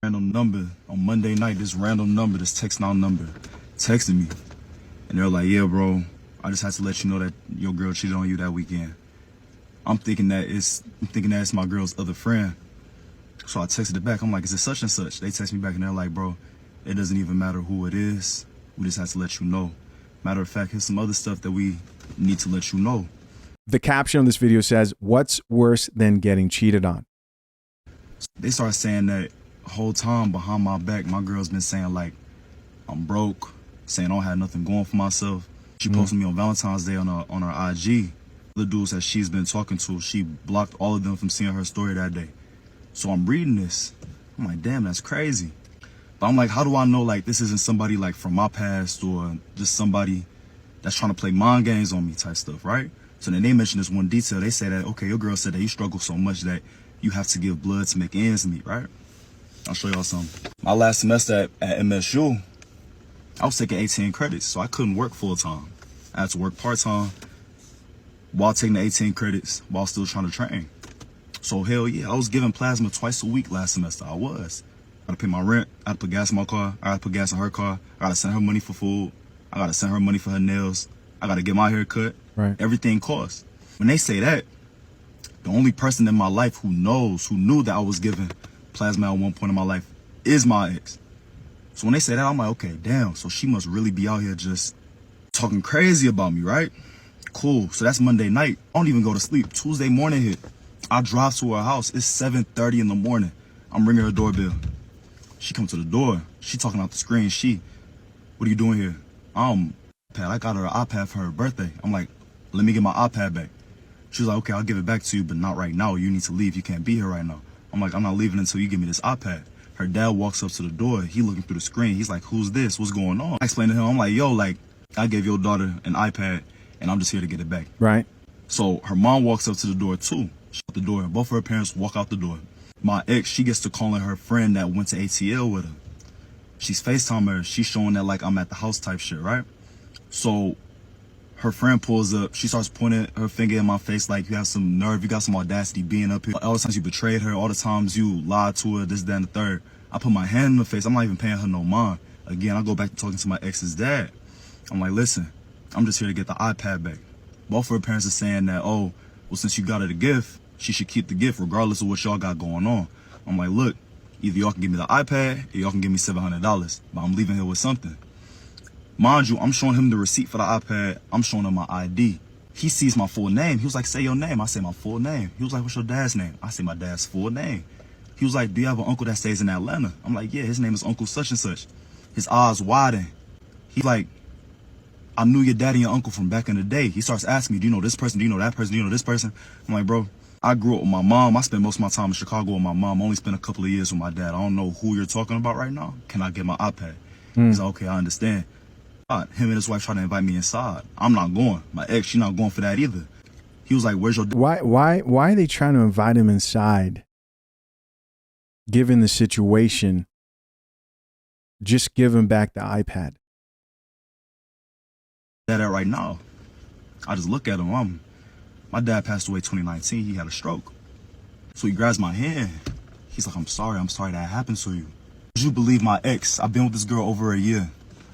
Random number on Monday night, this random number, this text now number, texting me. And they're like, yeah, bro, I just had to let you know that your girl cheated on you that weekend. I'm thinking that it's my girl's other friend. So I texted it back. I'm like, is it such and such? They text me back and they're like, bro, it doesn't even matter who it is. We just have to let you know. Matter of fact, here's some other stuff that we need to let you know. The caption of this video says, what's worse than getting cheated on? They started saying that whole time behind my back, my girl's been saying like, I'm broke, saying I don't have nothing going for myself. She posted me on Valentine's Day on her IG. The dudes that she's been talking to, she blocked all of them from seeing her story that day. So I'm reading this. I'm like, damn, that's crazy. But I'm like, how do I know like this isn't somebody like from my past or just somebody that's trying to play mind games on me type stuff, right? So then they mentioned this one detail. They say that, okay, your girl said that you struggle so much that you have to give blood to make ends meet, right? I'll show y'all something. My last semester at MSU, I was taking 18 credits, so I couldn't work full time. I had to work part time while taking the 18 credits while still trying to train. So hell yeah, I was giving plasma twice a week last semester. I was. I gotta pay my rent, I gotta put gas in my car, I gotta put gas in her car, I gotta send her money for food, I gotta send her money for her nails, I gotta get my hair cut. Right. Everything costs. When they say that, the only person in my life who knew that I was giving plasma at one point in my life is my ex. So when they say that, I'm like, okay, damn, so she must really be out here just talking crazy about me, right? Cool. So that's Monday night. I don't even go to sleep. Tuesday morning hit. I drive to her house. It's 7:30 in the morning. I'm ringing her doorbell. She comes to the door. She talking out the screen. What are you doing here? I got her an iPad for her birthday. I'm like, let me get my iPad back. She was like, okay, I'll give it back to you, but not right now. You need to leave. You can't be here right now. I'm like, I'm not leaving until you give me this iPad. Her dad walks up to the door. He looking through the screen.'s like, who's this? What's going on? I explained to him, I'm like, yo, like, I gave your daughter an iPad, and I'm just here to get it back. Right. So her mom walks up to the door, too. Shut the door. Both of her parents walk out the door. My ex, she gets to calling her friend that went to ATL with her. She's FaceTiming her. She's showing that, like, I'm at the house type shit, right? So her friend pulls up. She starts pointing her finger in my face like, you have some nerve. You got some audacity being up here. All the times you betrayed her. All the times you lied to her, this, that, and the third. I put my hand in her face. I'm not even paying her no mind. Again, I go back to talking to my ex's dad. I'm like, listen, I'm just here to get the iPad back. Both of her parents are saying that, oh, well, since you got her the gift, she should keep the gift regardless of what y'all got going on. I'm like, look, either y'all can give me the iPad or y'all can give me $700, but I'm leaving here with something. Mind you, I'm showing him the receipt for the iPad. I'm showing him my ID. He sees my full name. He was like, say your name. I say my full name. He was like, what's your dad's name? I say my dad's full name. He was like, do you have an uncle that stays in Atlanta? I'm like, yeah, his name is Uncle such and such. His eyes widen. He's like, I knew your daddy and uncle from back in the day. He starts asking me, do you know this person? Do you know that person? Do you know this person? I'm like, bro, I grew up with my mom. I spent most of my time in Chicago with my mom. I only spent a couple of years with my dad. I don't know who you're talking about right now. Can I get my iPad? He's like, okay, I understand. Him and his wife tried to invite me inside. I'm not going. My ex, she's not going for that either. He was like, where's your dad? Why are they trying to invite him inside? Given the situation, just give him back the iPad. At right now? I just look at him. My dad passed away 2019. He had a stroke. So he grabs my hand. He's like, I'm sorry that happened to you. Would you believe my ex? I've been with this girl over a year.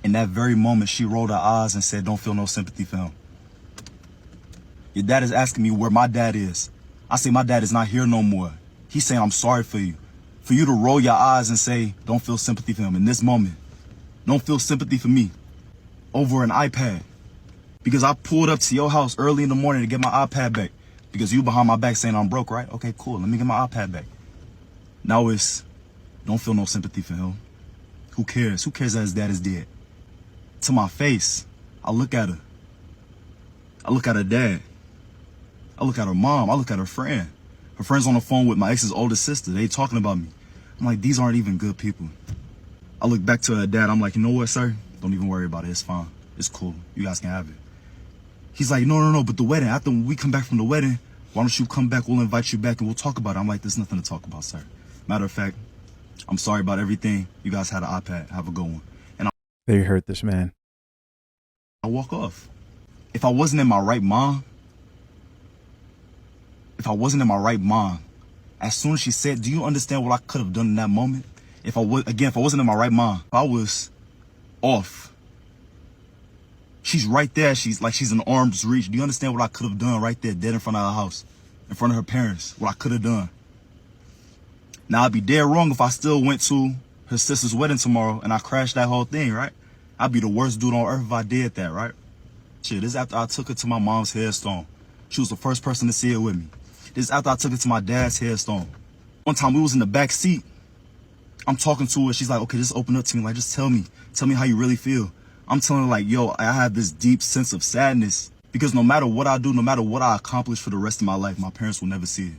In that very moment, she rolled her eyes and said, don't feel no sympathy for him. Your dad is asking me where my dad is. I say, my dad is not here no more. He's saying, I'm sorry for you. For you to roll your eyes and say, don't feel sympathy for him in this moment. Don't feel sympathy for me over an iPad. Because I pulled up to your house early in the morning to get my iPad back. Because you behind my back saying I'm broke, right? Okay, cool. Let me get my iPad back. Now it's, don't feel no sympathy for him. Who cares? Who cares that his dad is dead? To my face, I look at her. I look at her dad. I look at her mom. I look at her friend. Her friend's on the phone with my ex's oldest sister. They talking about me. I'm like, these aren't even good people. I look back to her dad. I'm like, you know what, sir? Don't even worry about it. It's fine. It's cool. You guys can have it. He's like, no, but the wedding, after we come back from the wedding, why don't you come back? We'll invite you back and we'll talk about it. I'm like, there's nothing to talk about, sir. Matter of fact, I'm sorry about everything. You guys had an iPad. Have a good one. And They hurt this man. I walk off. If I wasn't in my right mind, as soon as she said, do you understand what I could have done in that moment? If I wasn't in my right mind, if I was off, she's right there. She's in arm's reach. Do you understand what I could have done right there, dead in front of her house, in front of her parents? What I could have done. Now I'd be dead wrong if I still went to her sister's wedding tomorrow and I crashed that whole thing, right? I'd be the worst dude on earth if I did that, right? Shit, this is after I took her to my mom's headstone. She was the first person to see it with me. This is after I took her to my dad's headstone. One time we was in the back seat. I'm talking to her. She's like, okay, just open up to me. Like, just tell me how you really feel. I'm telling her like, yo, I have this deep sense of sadness because no matter what I do, no matter what I accomplish for the rest of my life, my parents will never see it.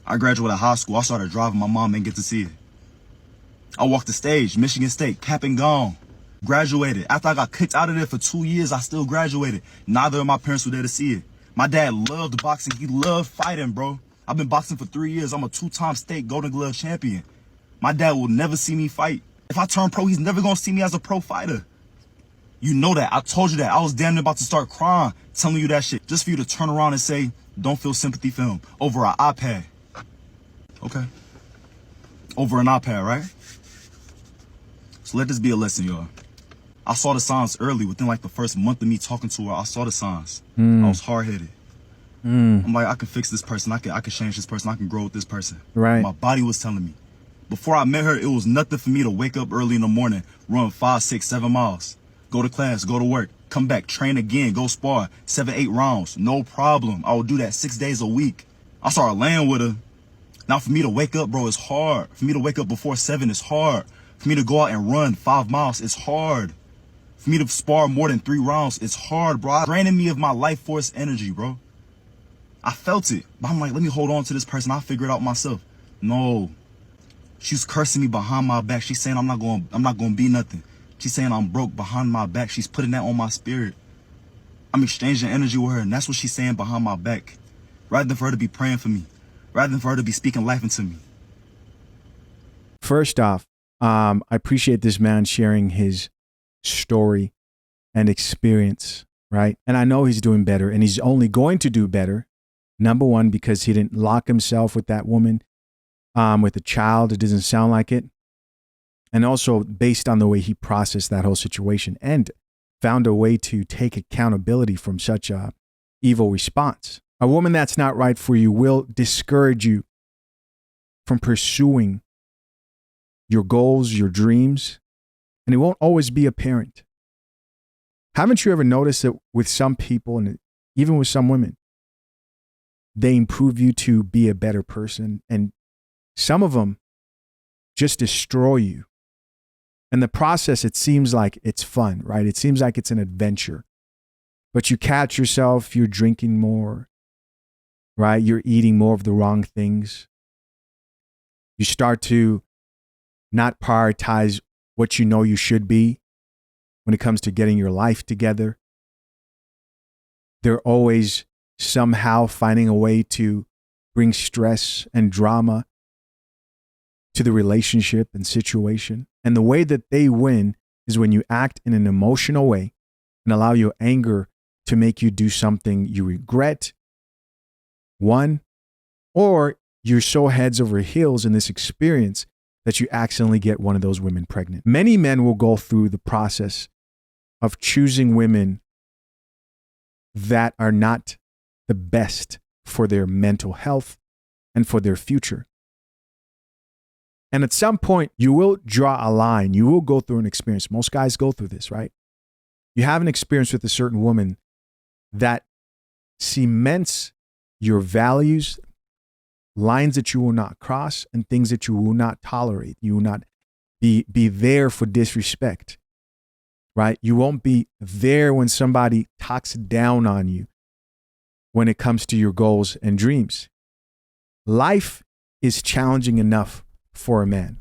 I graduated high school. I started driving. My mom didn't get to see it. I walked the stage, Michigan State, cap and gown. Graduated. After I got kicked out of there for 2 years, I still graduated. Neither of my parents were there to see it. My dad loved boxing. He loved fighting, bro. I've been boxing for 3 years. I'm a 2-time state Golden Glove champion. My dad will never see me fight. If I turn pro, he's never gonna see me as a pro fighter. You know that. I told you that. I was damn near about to start crying telling you that shit. Just for you to turn around and say, don't feel sympathy for him over an iPad. Okay. Over an iPad, right? So let this be a lesson, y'all. I saw the signs early. Within like the first month of me talking to her, I saw the signs. I was hard-headed. I'm like, I can fix this person. I can change this person. I can grow with this person. Right. My body was telling me. Before I met her, it was nothing for me to wake up early in the morning, run 5, 6, 7 miles, go to class, go to work, come back, train again, go spar, 7, 8 rounds. No problem. I would do that 6 days a week. I started laying with her. Now for me to wake up, bro, it's hard. For me to wake up before 7, it's hard. For me to go out and run 5 miles, it's hard. For me to spar more than 3 rounds, it's hard, bro. It draining me of my life force energy, bro. I felt it, but I'm like, let me hold on to this person. I'll figure it out myself. No. She's cursing me behind my back. She's saying I'm not gonna be nothing. She's saying I'm broke behind my back. She's putting that on my spirit. I'm exchanging energy with her, and that's what she's saying behind my back. Rather than for her to be praying for me. Rather than for her to be speaking life into me. First off, I appreciate this man sharing his story and experience, right? And I know he's doing better, and he's only going to do better. Number one, because he didn't lock himself with that woman, with a child. It doesn't sound like it. And also based on the way he processed that whole situation and found a way to take accountability from such a evil response. A woman that's not right for you will discourage you from pursuing your goals, your dreams, and it won't always be apparent. Haven't you ever noticed that with some people, and even with some women, they improve you to be a better person, and some of them just destroy you. In the process, it seems like it's fun, right? It seems like it's an adventure. But you catch yourself, you're drinking more, right? You're eating more of the wrong things. You start to not prioritize what you know you should be when it comes to getting your life together. They're always somehow finding a way to bring stress and drama to the relationship and situation. And the way that they win is when you act in an emotional way and allow your anger to make you do something you regret, one, or you're so heads over heels in this experience that you accidentally get one of those women pregnant. Many men will go through the process of choosing women that are not the best for their mental health and for their future. And at some point, you will draw a line. You will go through an experience. Most guys go through this, right? You have an experience with a certain woman that cements your values, lines that you will not cross, and things that you will not tolerate. You will not be there for disrespect, right? You won't be there when somebody talks down on you when it comes to your goals and dreams. Life is challenging enough for a man.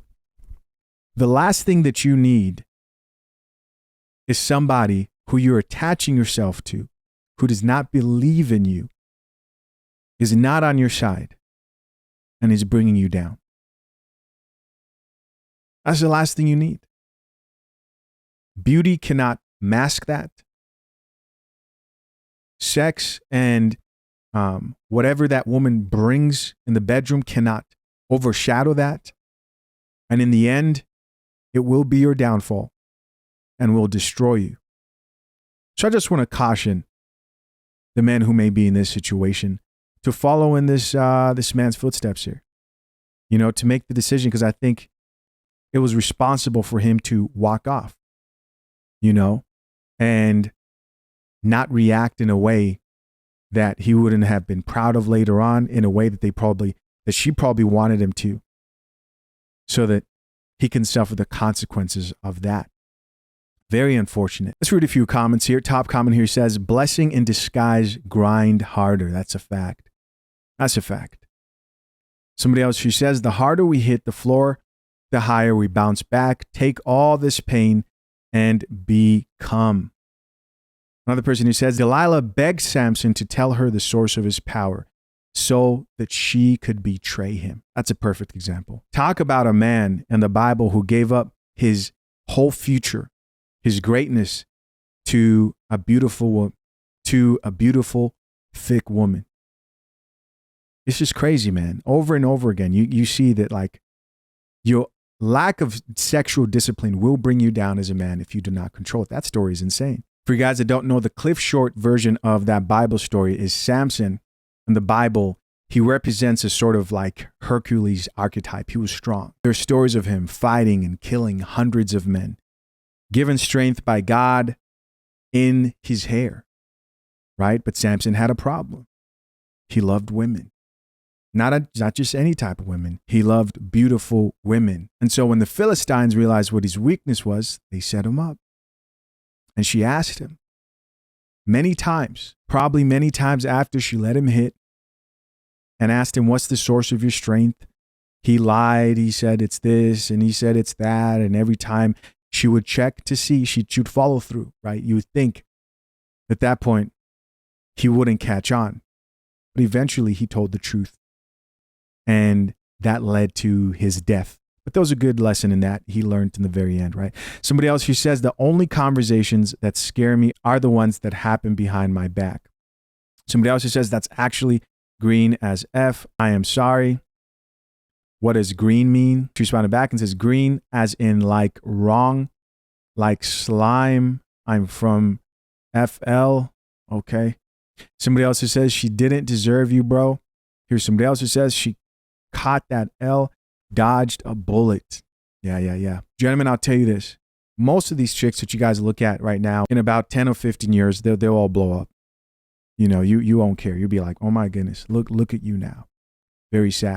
The last thing that you need is somebody who you're attaching yourself to, who does not believe in you, is not on your side, and is bringing you down. That's the last thing you need. Beauty cannot mask that. Sex and whatever that woman brings in the bedroom cannot overshadow that. And in the end, it will be your downfall and will destroy you. So I just want to caution the men who may be in this situation to follow in this man's footsteps here. To make the decision, because I think it was responsible for him to walk off, and not react in a way that he wouldn't have been proud of later on, in a way that she probably wanted him to, so that he can suffer the consequences of that. Very unfortunate. Let's read a few comments here. Top comment here says, blessing in disguise, grind harder. That's a fact. That's a fact. Somebody else who says, the harder we hit the floor, the higher we bounce back. Take all this pain and become. Another person who says, Delilah begged Samson to tell her the source of his power so that she could betray him. That's a perfect example. Talk about a man in the Bible who gave up his whole future, his greatness, to a beautiful, thick woman. It's just crazy, man. Over and over again, you see that, like, your lack of sexual discipline will bring you down as a man if you do not control it. That story is insane. For you guys that don't know, the Cliff Short version of that Bible story is Samson in the Bible. He represents a sort of like Hercules archetype. He was strong. There's stories of him fighting and killing hundreds of men, given strength by God in his hair, right? But Samson had a problem. He loved women. Not just any type of women. He loved beautiful women. And so when the Philistines realized what his weakness was, they set him up. And she asked him many times, probably many times after she let him hit, and asked him, what's the source of your strength? He lied. He said it's this, and he said it's that. And every time she would check to see, she'd follow through, right? You would think at that point he wouldn't catch on. But eventually he told the truth. And that led to his death. But there was a good lesson in that he learned in the very end, right? Somebody else who says, the only conversations that scare me are the ones that happen behind my back. Somebody else who says, that's actually green as F. I am sorry. What does green mean? She responded back and says, green as in like wrong, like slime. I'm from FL. Okay. Somebody else who says, she didn't deserve you, bro. Here's somebody else who says, she caught that L, dodged a bullet. Yeah. Gentlemen, I'll tell you this. Most of these chicks that you guys look at right now, in about 10 or 15 years, they'll all blow up. You won't care. You'll be like, oh my goodness, look at you now. Very sad.